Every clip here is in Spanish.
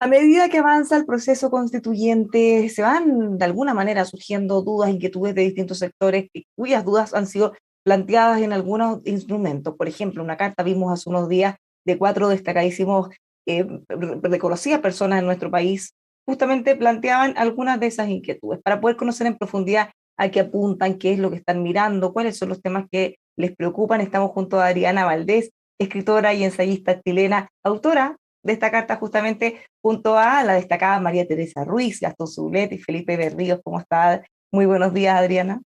A medida que avanza el proceso constituyente, se van de alguna manera surgiendo dudas, inquietudes de distintos sectores, cuyas dudas han sido planteadas en algunos instrumentos. Por ejemplo, una carta vimos hace unos días de cuatro destacadísimos, reconocidas personas en nuestro país, justamente planteaban algunas de esas inquietudes para poder conocer en profundidad a qué apuntan, qué es lo que están mirando, cuáles son los temas que les preocupan. Estamos junto a Adriana Valdés, escritora y ensayista chilena, autora de esta carta justamente junto a la destacada María Teresa Ruiz, Gastón Zulet y Felipe Berríos. ¿Cómo está? Muy buenos días, Adriana.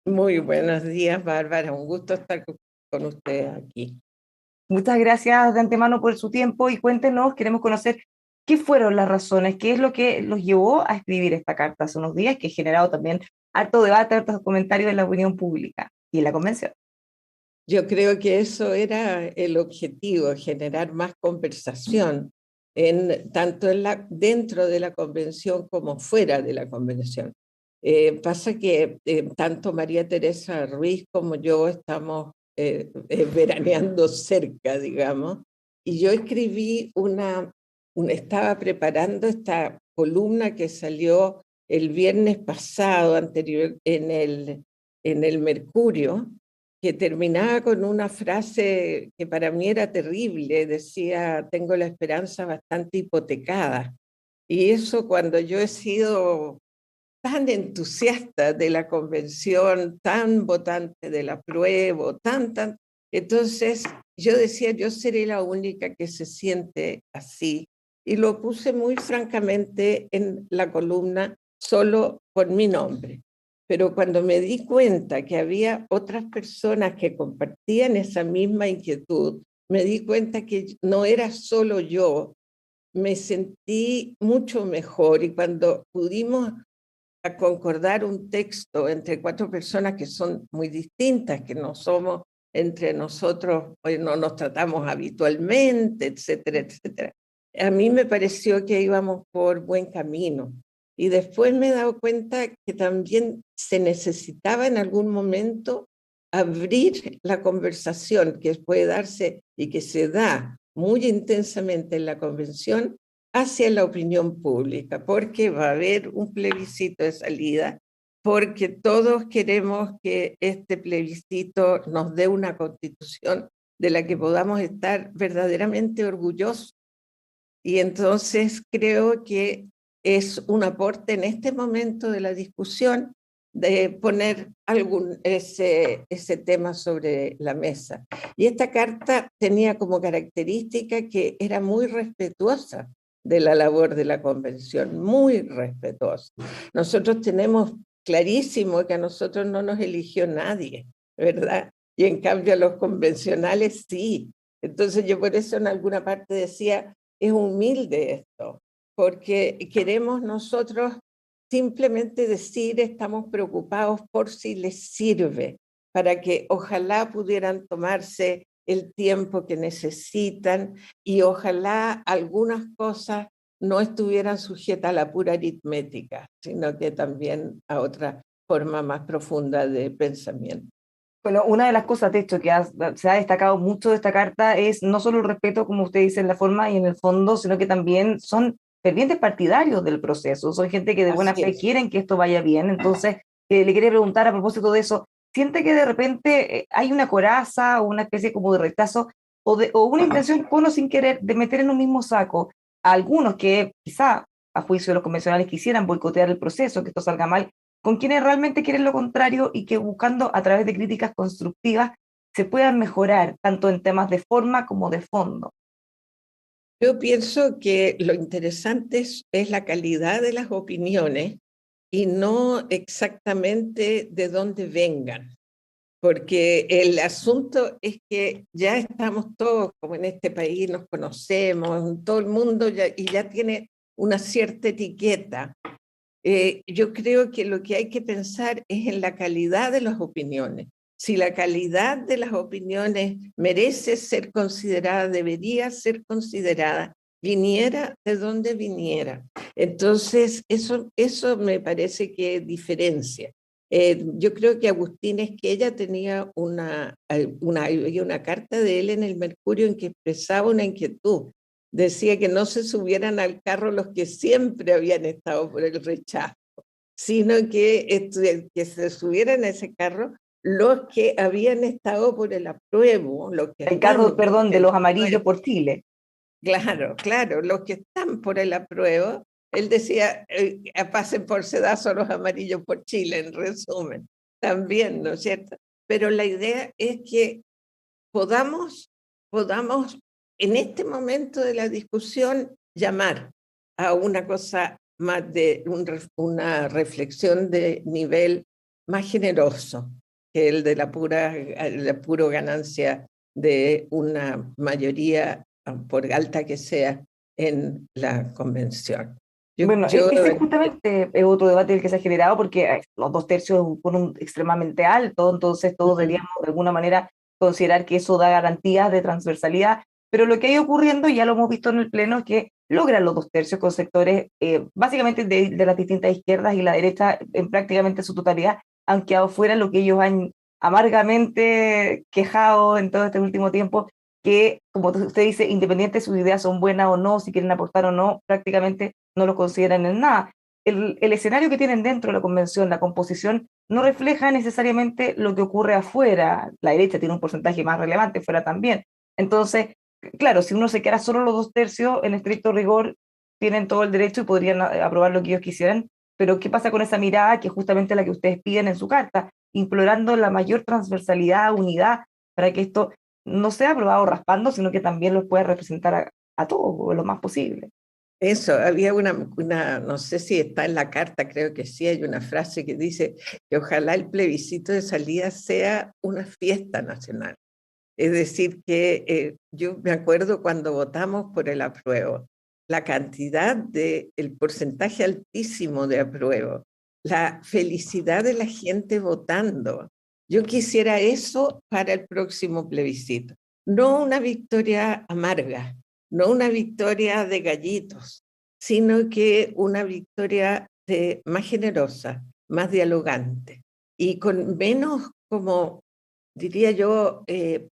Muy buenos días, Bárbara. Un gusto estar con ustedes aquí. Muchas gracias de antemano por su tiempo y cuéntenos, queremos conocer qué fueron las razones, qué es lo que los llevó a escribir esta carta hace unos días, que ha generado también harto debate, hartos comentarios en la opinión pública y en la convención. Yo creo que eso era el objetivo, generar más conversación, tanto dentro de la convención como fuera de la convención. Pasa que tanto María Teresa Ruiz como yo estamos veraneando cerca, digamos, y yo escribí estaba preparando esta columna que salió el viernes pasado, anterior, en el Mercurio, que terminaba con una frase que para mí era terrible, decía: tengo la esperanza bastante hipotecada. Y eso, cuando yo he sido tan entusiasta de la convención, tan votante del apruebo, entonces yo decía, yo seré la única que se siente así. Y lo puse muy francamente en la columna solo por mi nombre. Pero cuando me di cuenta que había otras personas que compartían esa misma inquietud, me di cuenta que no era solo yo, me sentí mucho mejor. Y cuando pudimos concordar un texto entre cuatro personas que son muy distintas, que no somos entre nosotros, pues no nos tratamos habitualmente, etcétera, etcétera, a mí me pareció que íbamos por buen camino. Y después me he dado cuenta que también se necesitaba en algún momento abrir la conversación que puede darse y que se da muy intensamente en la convención hacia la opinión pública, porque va a haber un plebiscito de salida, porque todos queremos que este plebiscito nos dé una constitución de la que podamos estar verdaderamente orgullosos. Y entonces creo que es un aporte en este momento de la discusión de poner ese tema sobre la mesa. Y esta carta tenía como característica que era muy respetuosa de la labor de la convención, muy respetuosa. Nosotros tenemos clarísimo que a nosotros no nos eligió nadie, ¿verdad? Y en cambio a los convencionales sí. Entonces yo por eso en alguna parte decía, es humilde esto, porque queremos nosotros simplemente decir, estamos preocupados por si les sirve, para que ojalá pudieran tomarse el tiempo que necesitan y ojalá algunas cosas no estuvieran sujetas a la pura aritmética, sino que también a otra forma más profunda de pensamiento. Bueno, una de las cosas, de hecho, se ha destacado mucho de esta carta es no solo el respeto, como usted dice, en la forma y en el fondo, sino que también son fervientes partidarios del proceso, son gente que de buena Así fe es. quieren que esto vaya bien. Entonces, le quería preguntar a propósito de eso, ¿siente que de repente hay una coraza o una especie como de rechazo o una intención con o sin querer de meter en un mismo saco a algunos que quizá, a juicio de los convencionales, quisieran boicotear el proceso, que esto salga mal, con quienes realmente quieren lo contrario y que buscando a través de críticas constructivas se puedan mejorar tanto en temas de forma como de fondo? Yo pienso que lo interesante es la calidad de las opiniones y no exactamente de dónde vengan, porque el asunto es que ya estamos todos, como en este país, nos conocemos, todo el mundo y ya tiene una cierta etiqueta. Yo creo que lo que hay que pensar es en la calidad de las opiniones. Si la calidad de las opiniones merece ser considerada, debería ser considerada, viniera de donde viniera. Entonces, eso me parece que diferencia. Yo creo que Agustín Esquella tenía había una carta de él en el Mercurio en que expresaba una inquietud. Decía que no se subieran al carro los que siempre habían estado por el rechazo, sino que se subieran a ese carro los que habían estado por el apruebo, los que El están carro, perdón, por de el los amarillos apruebo. por Chile. Claro, claro, los que están por el apruebo, él decía, pasen por Sedazo los amarillos por Chile, en resumen, también, ¿no es cierto? Pero la idea es que podamos, podamos en este momento de la discusión llamar a una cosa más de una reflexión de nivel más generoso que el de la pura ganancia de una mayoría, por alta que sea, en la convención. Bueno, Yo, ese justamente es otro debate el que se ha generado porque los dos tercios es un quórum extremadamente alto, entonces todos deberíamos de alguna manera considerar que eso da garantías de transversalidad, pero lo que ha ido ocurriendo, ya lo hemos visto en el Pleno, es que logran los dos tercios con sectores básicamente de las distintas izquierdas y la derecha en prácticamente su totalidad, han quedado fuera lo que ellos han amargamente quejado en todo este último tiempo, que, como usted dice, independiente de sus ideas son buenas o no, si quieren aportar o no, prácticamente no lo consideran en nada. El escenario que tienen dentro de la convención, la composición, no refleja necesariamente lo que ocurre afuera. La derecha tiene un porcentaje más relevante, fuera también. Entonces, claro, si uno se queda solo los dos tercios, en estricto rigor, tienen todo el derecho y podrían aprobar lo que ellos quisieran, pero ¿qué pasa con esa mirada que es justamente la que ustedes piden en su carta, implorando la mayor transversalidad, unidad, para que esto no sea aprobado raspando, sino que también los pueda representar a todos lo más posible? eso, había no sé si está en la carta, creo que sí, hay una frase que dice que ojalá el plebiscito de salida sea una fiesta nacional. Es decir, que yo me acuerdo cuando votamos por el apruebo, la cantidad el porcentaje altísimo de apruebo, la felicidad de la gente votando. Yo quisiera eso para el próximo plebiscito. No una victoria amarga, no una victoria de gallitos, sino que una victoria más generosa, más dialogante y con menos, como diría yo,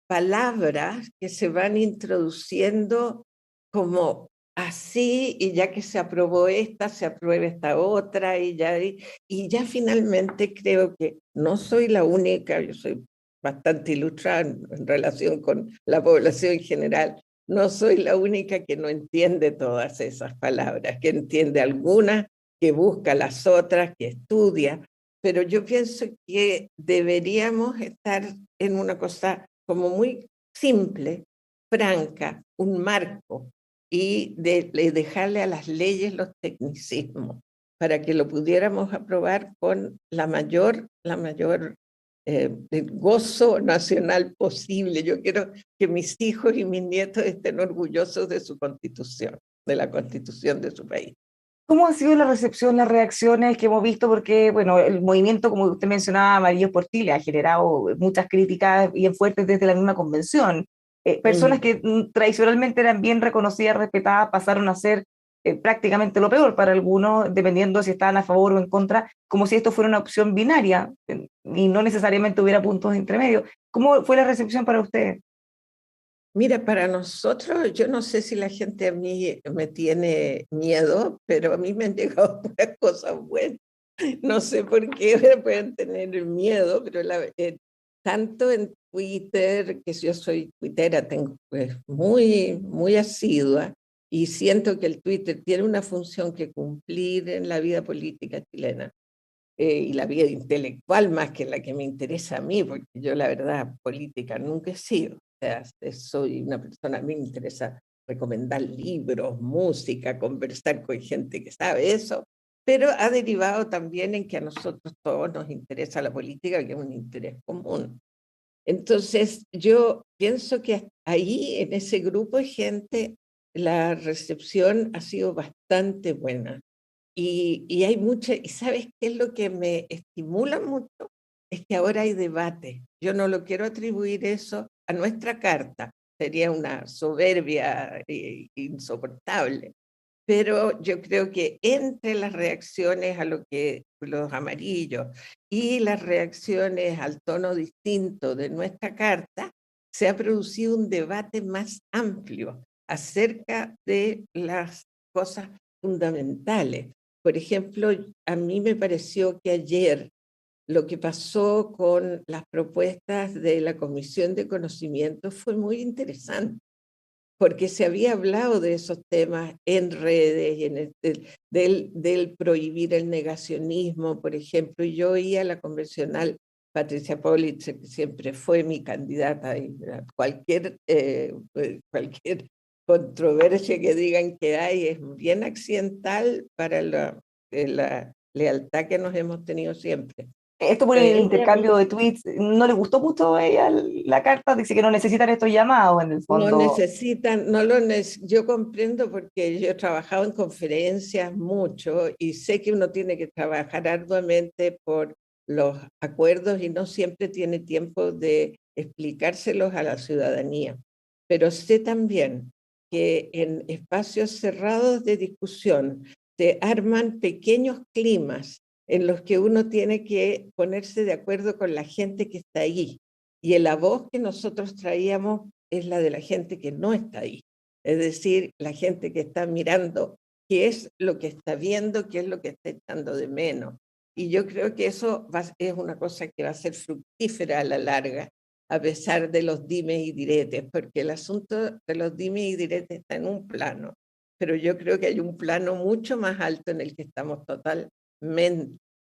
palabras que se van introduciendo como así, y ya que se aprobó esta, se aprueba esta otra, y ya finalmente creo que no soy la única, yo soy bastante ilustrada en relación con la población en general, no soy la única que no entiende todas esas palabras, que entiende algunas, que busca las otras, que estudia, pero yo pienso que deberíamos estar en una cosa como muy simple, franca, un marco, y dejarle a las leyes los tecnicismos para que lo pudiéramos aprobar con la mayor gozo nacional posible. Yo quiero que mis hijos y mis nietos estén orgullosos de su constitución, de la constitución de su país. ¿Cómo ha sido la recepción, las reacciones que hemos visto? Porque, bueno, el movimiento, como usted mencionaba, Amarillos por Chile, ha generado muchas críticas bien fuertes desde la misma convención. Personas Mm. que tradicionalmente eran bien reconocidas, respetadas, pasaron a ser prácticamente lo peor para algunos, dependiendo si estaban a favor o en contra, como si esto fuera una opción binaria y no necesariamente hubiera puntos de entremedio. ¿Cómo fue la recepción para usted? Mira, para nosotros, yo no sé si la gente a mí me tiene miedo, pero a mí me han llegado puras cosas buenas. No sé por qué pueden tener miedo, pero tanto en Twitter, que yo soy tuitera, tengo pues muy, muy asidua, y siento que el Twitter tiene una función que cumplir en la vida política chilena, y la vida intelectual más que la que me interesa a mí, porque yo la verdad política nunca he sido. O sea, soy una persona, a mí me interesa recomendar libros, música, conversar con gente que sabe eso, pero ha derivado también en que a nosotros todos nos interesa la política, que es un interés común. Entonces, yo pienso que ahí, en ese grupo de gente, la recepción ha sido bastante buena. Y hay mucha, y ¿sabes qué es lo que me estimula mucho? Es que ahora hay debate. Yo no lo quiero atribuir eso a nuestra carta, sería una soberbia insoportable, pero yo creo que entre las reacciones a lo que los amarillos y las reacciones al tono distinto de nuestra carta, se ha producido un debate más amplio acerca de las cosas fundamentales. Por ejemplo, a mí me pareció que ayer lo que pasó con las propuestas de la Comisión de Conocimiento fue muy interesante, porque se había hablado de esos temas en redes, y del prohibir el negacionismo, por ejemplo, y yo oía a la convencional Patricia Politzer, que siempre fue mi candidata, y cualquier controversia que digan que hay es bien accidental para la lealtad que nos hemos tenido siempre. Esto por el Ella intercambio de tweets, no le gustó mucho a ella la carta, dice que no necesitan estos llamados en el no fondo. necesitan, yo comprendo porque yo he trabajado en conferencias mucho y sé que uno tiene que trabajar arduamente por los acuerdos y no siempre tiene tiempo de explicárselos a la ciudadanía. Pero sé también que en espacios cerrados de discusión se arman pequeños climas en los que uno tiene que ponerse de acuerdo con la gente que está ahí. Y la voz que nosotros traíamos es la de la gente que no está ahí. Es decir, la gente que está mirando qué es lo que está viendo, qué es lo que está echando de menos. Y yo creo que eso es una cosa que va a ser fructífera a la larga, a pesar de los dimes y diretes, porque el asunto de los dimes y diretes está en un plano, pero yo creo que hay un plano mucho más alto en el que estamos totalmente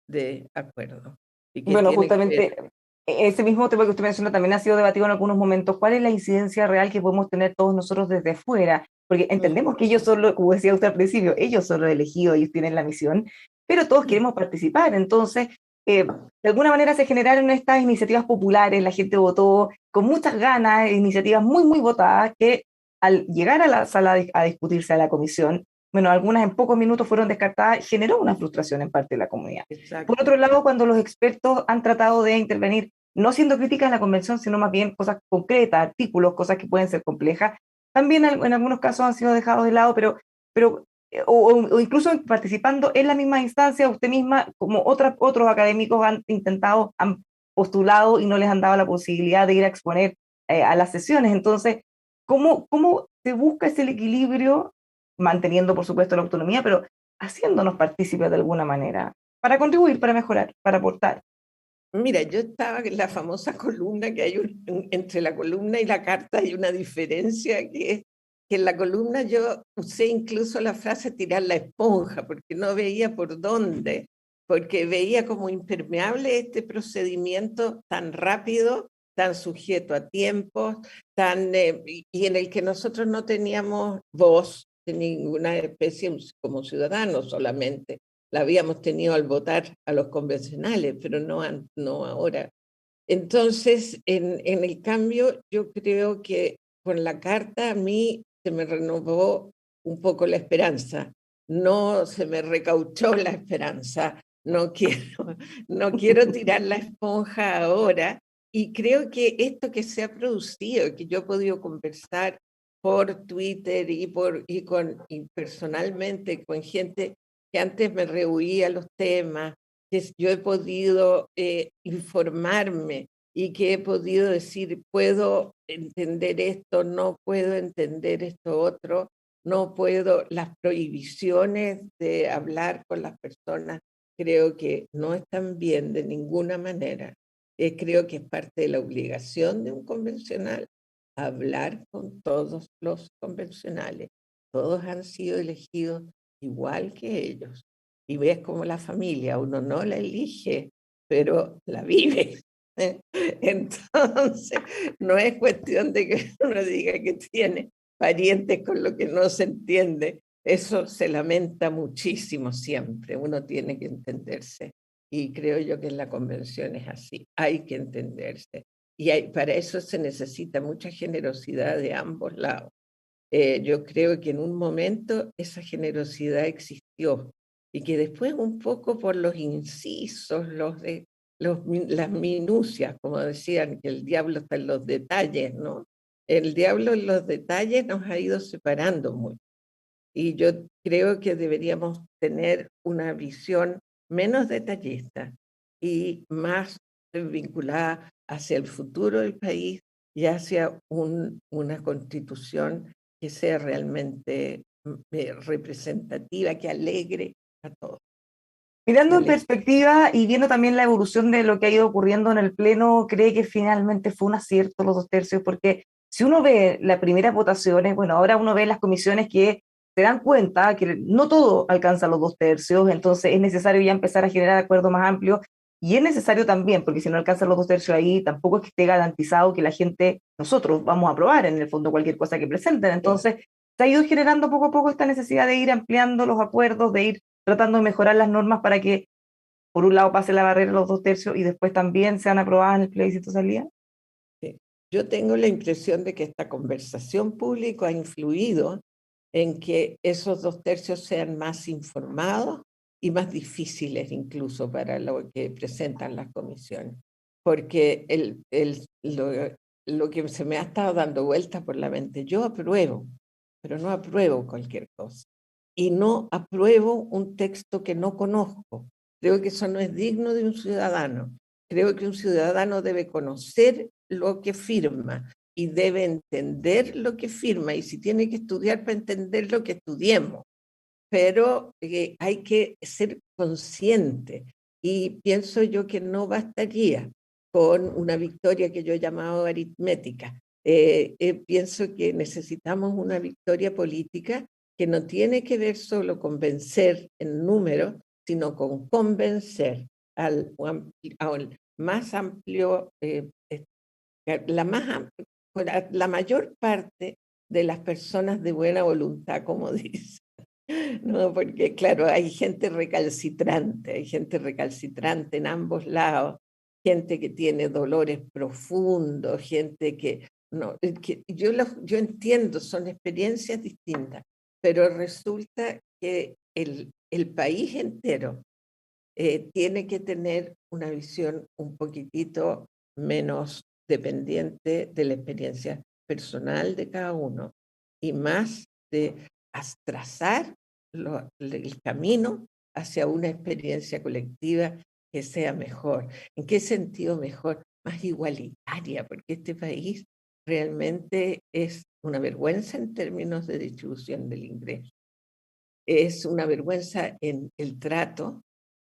de acuerdo y que Bueno, tiene que ver. justamente ese mismo tema que usted menciona también ha sido debatido en algunos momentos. ¿Cuál es la incidencia real que podemos tener todos nosotros desde fuera? Porque entendemos que ellos son, como decía usted al principio, ellos son los elegidos, ellos tienen la misión, pero todos queremos participar. Entonces, de alguna manera se generaron estas iniciativas populares, la gente votó con muchas ganas, iniciativas muy, muy votadas, que al llegar a la sala a discutirse a la comisión, bueno, algunas en pocos minutos fueron descartadas, generó una frustración en parte de la comunidad. Por Exacto. otro lado, cuando los expertos han tratado de intervenir, no siendo críticas a la convención, sino más bien cosas concretas, artículos, cosas que pueden ser complejas, también en algunos casos han sido dejados de lado, pero o incluso participando en la misma instancia, usted misma, como otros académicos han intentado, han postulado y no les han dado la posibilidad de ir a exponer a las sesiones. Entonces, ¿cómo se busca ese equilibrio, manteniendo, por supuesto, la autonomía, pero haciéndonos partícipes de alguna manera? Para contribuir, para mejorar, para aportar. Mira, yo estaba en la famosa columna que hay entre la columna y la carta hay una diferencia que es que en la columna yo usé incluso la frase tirar la esponja porque no veía por dónde, porque veía como impermeable este procedimiento tan rápido, tan sujeto a tiempos, y en el que nosotros no teníamos voz de ninguna especie como ciudadanos solamente la habíamos tenido al votar a los convencionales, pero no ahora. Entonces, en el cambio, yo creo que con la carta a mí se me renovó un poco la esperanza, no se me recauchó la esperanza, no quiero, no quiero tirar la esponja ahora, y creo que esto que se ha producido, que yo he podido conversar por Twitter y personalmente con gente que antes me rehuía los temas, que yo he podido informarme y que he podido decir, puedo entender esto, no puedo entender esto otro, no puedo, las prohibiciones de hablar con las personas, creo que no están bien de ninguna manera. Creo que es parte de la obligación de un convencional hablar con todos los convencionales. Todos han sido elegidos igual que ellos. Y ves como la familia, uno no la elige, pero la vive. Entonces, no es cuestión de que uno diga que tiene parientes con lo que no se entiende. Eso se lamenta muchísimo siempre. Uno tiene que entenderse. Y creo yo que en la convención es así. Hay que entenderse. Y para eso se necesita mucha generosidad de ambos lados. Yo creo que en un momento esa generosidad existió y que después un poco por los incisos, las minucias, como decían, que el diablo está en los detalles, ¿no? El diablo en los detalles nos ha ido separando mucho. Y yo creo que deberíamos tener una visión menos detallista y más vinculada hacia el futuro del país y hacia una constitución que sea realmente representativa, que alegre a todos. Mirando en Alegre. perspectiva y viendo también la evolución de lo que ha ido ocurriendo en el Pleno, ¿cree que finalmente fue un acierto los 2 tercios? Porque si uno ve las primeras votaciones, bueno, ahora uno ve las comisiones que se dan cuenta que no todo alcanza los 2 tercios, entonces es necesario ya empezar a generar acuerdos más amplios y es necesario también, porque si no alcanzan los 2 tercios ahí, tampoco es que esté garantizado que la gente, nosotros vamos a aprobar en el fondo cualquier cosa que presenten. Entonces, se ha ido generando poco a poco esta necesidad de ir ampliando los acuerdos, de ir tratando de mejorar las normas para que, por un lado, pase la barrera de los 2 tercios y después también sean aprobadas en el plebiscito de salida? Sí. Yo tengo la impresión de que esta conversación pública ha influido en que esos 2 tercios sean más informados y más difíciles incluso para lo que presentan las comisiones. Porque lo que se me ha estado dando vueltas por la mente, yo apruebo, pero no apruebo cualquier cosa. Y no apruebo un texto que no conozco. Creo que eso no es digno de un ciudadano. Creo que un ciudadano debe conocer lo que firma y debe entender lo que firma. Y si tiene que estudiar para entender lo que estudiemos, pero hay que ser consciente. Y pienso yo que no bastaría con una victoria que yo he llamado aritmética. Pienso que necesitamos una victoria política que no tiene que ver solo con vencer en número, sino con convencer al más amplio, la mayor parte de las personas de buena voluntad, como dice. No, porque claro, hay gente recalcitrante en ambos lados, gente que tiene dolores profundos, gente que no, yo entiendo, son experiencias distintas, pero resulta que el país entero tiene que tener una visión un poquitito menos dependiente de la experiencia personal de cada uno y más de trazar el camino hacia una experiencia colectiva que sea mejor. ¿En qué sentido mejor? Más igualitaria, porque este país realmente es una vergüenza en términos de distribución del ingreso. Es una vergüenza en el trato,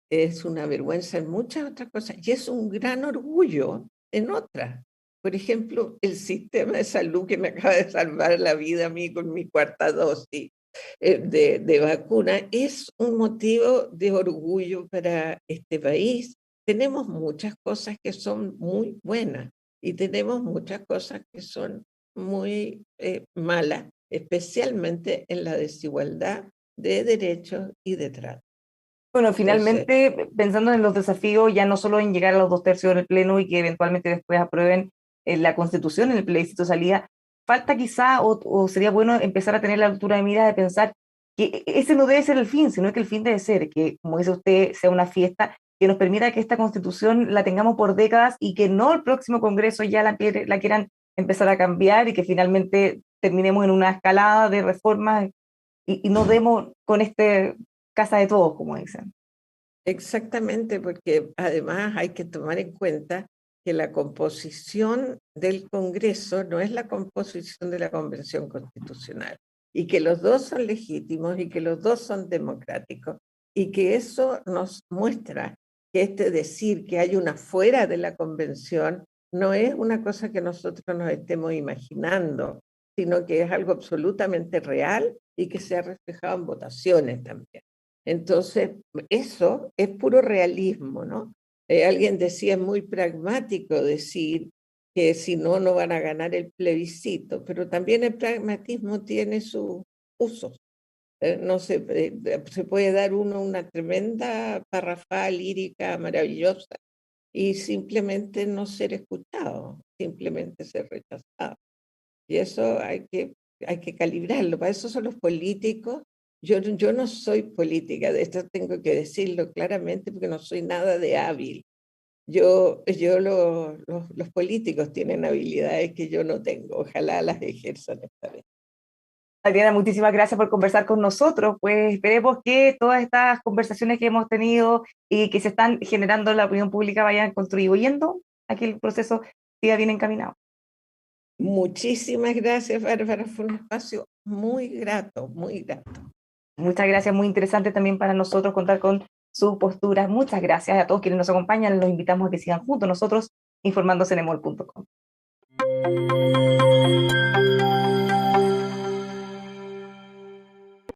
es una vergüenza en muchas otras cosas y es un gran orgullo en otras. Por ejemplo, el sistema de salud que me acaba de salvar la vida a mí con mi cuarta dosis de vacuna es un motivo de orgullo para este país. Tenemos muchas cosas que son muy buenas y tenemos muchas cosas que son muy malas, especialmente en la desigualdad de derechos y de trato. Bueno, Entonces, finalmente, pensando en los desafíos, ya no solo en llegar a los 2 tercios en el Pleno y que eventualmente después aprueben la Constitución en el plebiscito de salida, falta quizá, o sería bueno empezar a tener la altura de mira de pensar que ese no debe ser el fin, sino que el fin debe ser que, como dice usted, sea una fiesta que nos permita que esta Constitución la tengamos por décadas y que no el próximo Congreso ya la quieran empezar a cambiar y que finalmente terminemos en una escalada de reformas y no demos con este casa de todos, como dicen. exactamente, porque además hay que tomar en cuenta que la composición del Congreso no es la composición de la Convención Constitucional y que los dos son legítimos y que los dos son democráticos y que eso nos muestra que decir que hay una fuera de la Convención no es una cosa que nosotros nos estemos imaginando, sino que es algo absolutamente real y que se ha reflejado en votaciones también. Entonces, eso es puro realismo, ¿no? Alguien decía, es muy pragmático decir que si no, no van a ganar el plebiscito, pero también el pragmatismo tiene sus usos. No se puede dar uno una tremenda parrafada lírica maravillosa y simplemente no ser escuchado, simplemente ser rechazado. Y eso hay que calibrarlo. Para eso son los políticos. Yo no soy política, de esto tengo que decirlo claramente porque no soy nada de hábil. Los políticos tienen habilidades que yo no tengo. Ojalá las ejerzan esta vez. Adriana, muchísimas gracias por conversar con nosotros. Pues esperemos que todas estas conversaciones que hemos tenido y que se están generando en la opinión pública vayan contribuyendo a que el proceso siga bien encaminado. Muchísimas gracias, Bárbara. Fue un espacio muy grato, muy grato. Muchas gracias, muy interesante también para nosotros contar con sus posturas. Muchas gracias a todos quienes nos acompañan. Los invitamos a que sigan juntos nosotros informándose en emol.com.